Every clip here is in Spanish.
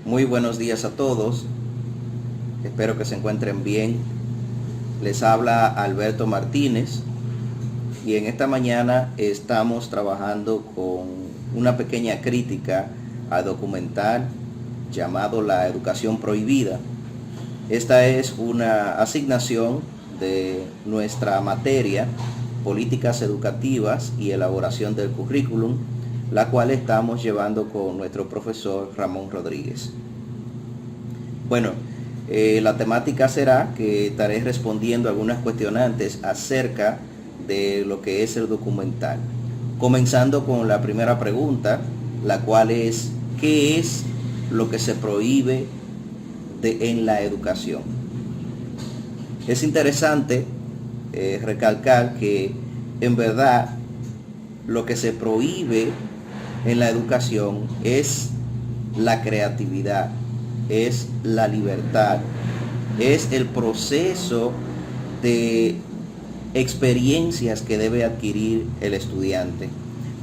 Muy buenos días a todos, espero que se encuentren bien. Les habla Alberto Martínez y en esta mañana estamos trabajando con una pequeña crítica al documental llamado La Educación Prohibida. Esta es una asignación de nuestra materia Políticas Educativas y Elaboración del Currículum, la cual estamos llevando con nuestro profesor Ramón Rodríguez. Bueno, la temática será que estaré respondiendo algunas cuestionantes acerca de lo que es el documental. Comenzando con la primera pregunta, la cual es: ¿qué es lo que se prohíbe en la educación? Es interesante recalcar que en verdad lo que se prohíbe en la educación es la creatividad, es la libertad, es el proceso de experiencias que debe adquirir el estudiante.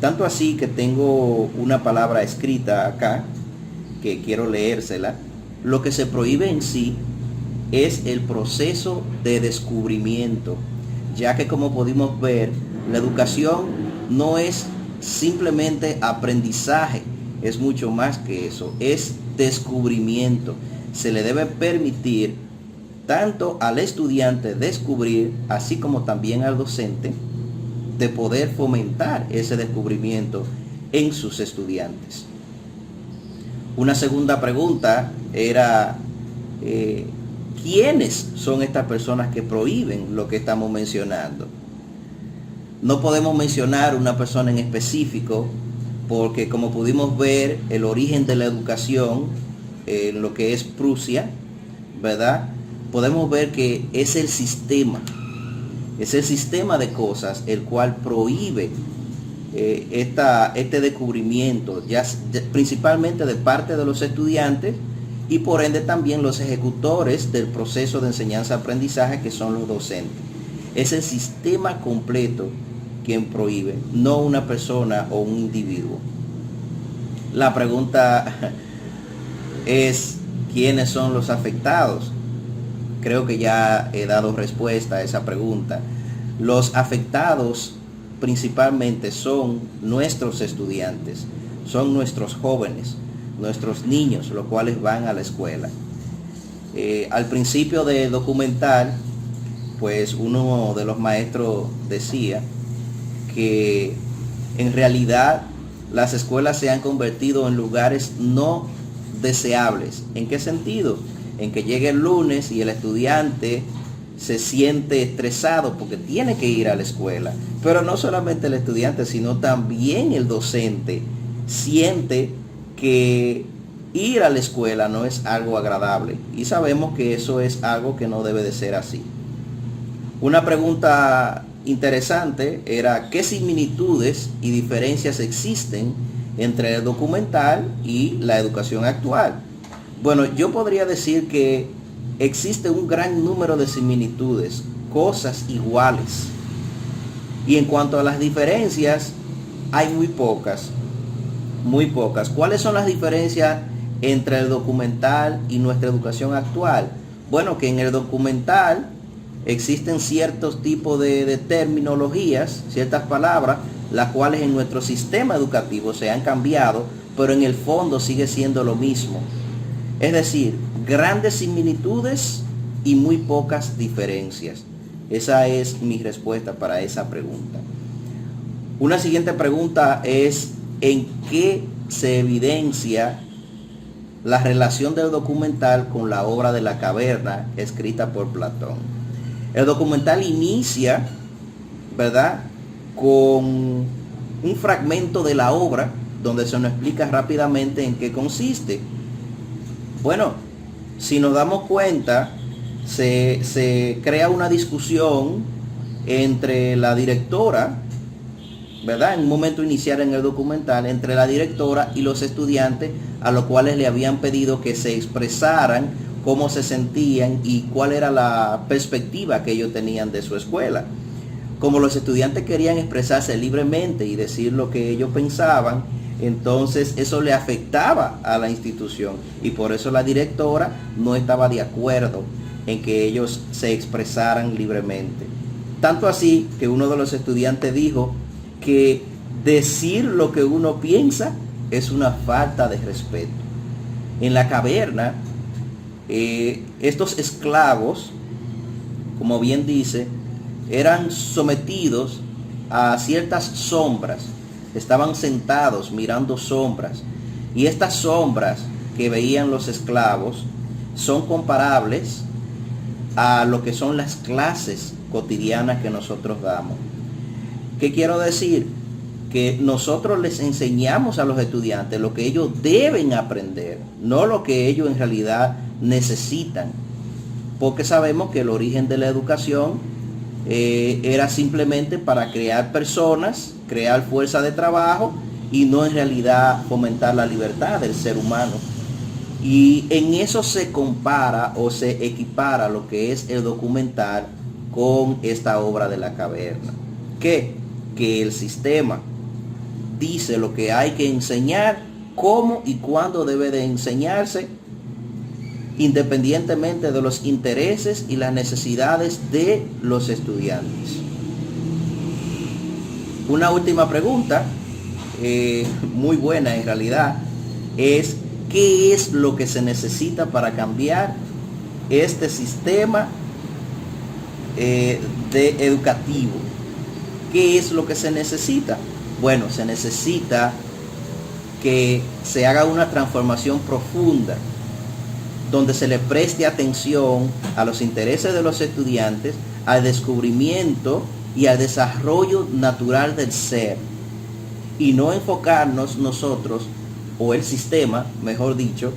Tanto así que tengo una palabra escrita acá que quiero leérsela. Lo que se prohíbe en sí es el proceso de descubrimiento, ya que, como pudimos ver, la educación no es simplemente aprendizaje, es mucho más que eso, es descubrimiento. Se le debe permitir tanto al estudiante descubrir, así como también al docente, de poder fomentar ese descubrimiento en sus estudiantes. Una segunda pregunta era: ¿quiénes son estas personas que prohíben lo que estamos mencionando? No podemos mencionar una persona en específico porque, como pudimos ver, el origen de la educación en lo que es Prusia, ¿verdad? Podemos ver que es el sistema de cosas el cual prohíbe este descubrimiento, principalmente de parte de los estudiantes y por ende también los ejecutores del proceso de enseñanza-aprendizaje, que son los docentes. Es el sistema completo quien prohíbe, no una persona o un individuo. La pregunta es: ¿quiénes son los afectados? Creo que ya he dado respuesta a esa pregunta. Los afectados principalmente son nuestros estudiantes, son nuestros jóvenes, nuestros niños, los cuales van a la escuela. Al principio del documental, pues uno de los maestros decía que en realidad las escuelas se han convertido en lugares no deseables. ¿En qué sentido? En que llega el lunes y el estudiante se siente estresado porque tiene que ir a la escuela. Pero no solamente el estudiante, sino también el docente siente que ir a la escuela no es algo agradable. Y sabemos que eso es algo que no debe de ser así. Una pregunta interesante era: ¿qué similitudes y diferencias existen entre el documental y la educación actual? Bueno, yo podría decir que existe un gran número de similitudes, cosas iguales. Y en cuanto a las diferencias, hay muy pocas, muy pocas. ¿Cuáles son las diferencias entre el documental y nuestra educación actual? Bueno, que en el documental existen ciertos tipos de terminologías, ciertas palabras, las cuales en nuestro sistema educativo se han cambiado, pero en el fondo sigue siendo lo mismo. Es decir, grandes similitudes y muy pocas diferencias. Esa es mi respuesta para esa pregunta. Una siguiente pregunta es: ¿en qué se evidencia la relación del documental con la obra de La Caverna, escrita por Platón? El documental inicia, ¿verdad?, con un fragmento de la obra donde se nos explica rápidamente en qué consiste. Bueno, si nos damos cuenta, se crea una discusión entre la directora, ¿verdad?, en un momento inicial en el documental, entre la directora y los estudiantes, a los cuales le habían pedido que se expresaran cómo se sentían y cuál era la perspectiva que ellos tenían de su escuela. Como los estudiantes querían expresarse libremente y decir lo que ellos pensaban, Entonces eso le afectaba a la institución y por eso la directora no estaba de acuerdo en que ellos se expresaran libremente. Tanto así que uno de los estudiantes dijo que decir lo que uno piensa es una falta de respeto. En la caverna, estos esclavos, como bien dice, eran sometidos a ciertas sombras. Estaban sentados mirando sombras. Y estas sombras que veían los esclavos son comparables a lo que son las clases cotidianas que nosotros damos. ¿Qué quiero decir? Que nosotros les enseñamos a los estudiantes lo que ellos deben aprender, no lo que ellos en realidad necesitan. Porque sabemos que el origen de la educación era simplemente para crear personas, crear fuerza de trabajo y no en realidad fomentar la libertad del ser humano. Y en eso se compara o se equipara lo que es el documental con esta obra de la caverna. Que el sistema dice lo que hay que enseñar, cómo y cuándo debe de enseñarse, independientemente de los intereses y las necesidades de los estudiantes. Una última pregunta, muy buena en realidad, es ¿qué es lo que se necesita para cambiar este sistema educativo? ¿Qué es lo que se necesita? Bueno, se necesita que se haga una transformación profunda, donde se le preste atención a los intereses de los estudiantes, al descubrimiento y al desarrollo natural del ser, y no enfocarnos nosotros, o el sistema, mejor dicho,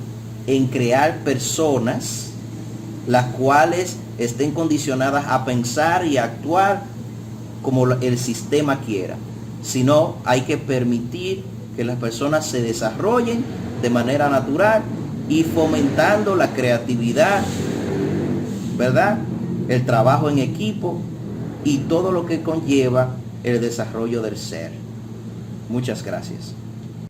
en crear personas las cuales estén condicionadas a pensar y a actuar como el sistema quiera, sino hay que permitir que las personas se desarrollen de manera natural y fomentando la creatividad, ¿verdad? El trabajo en equipo y todo lo que conlleva el desarrollo del ser. Muchas gracias.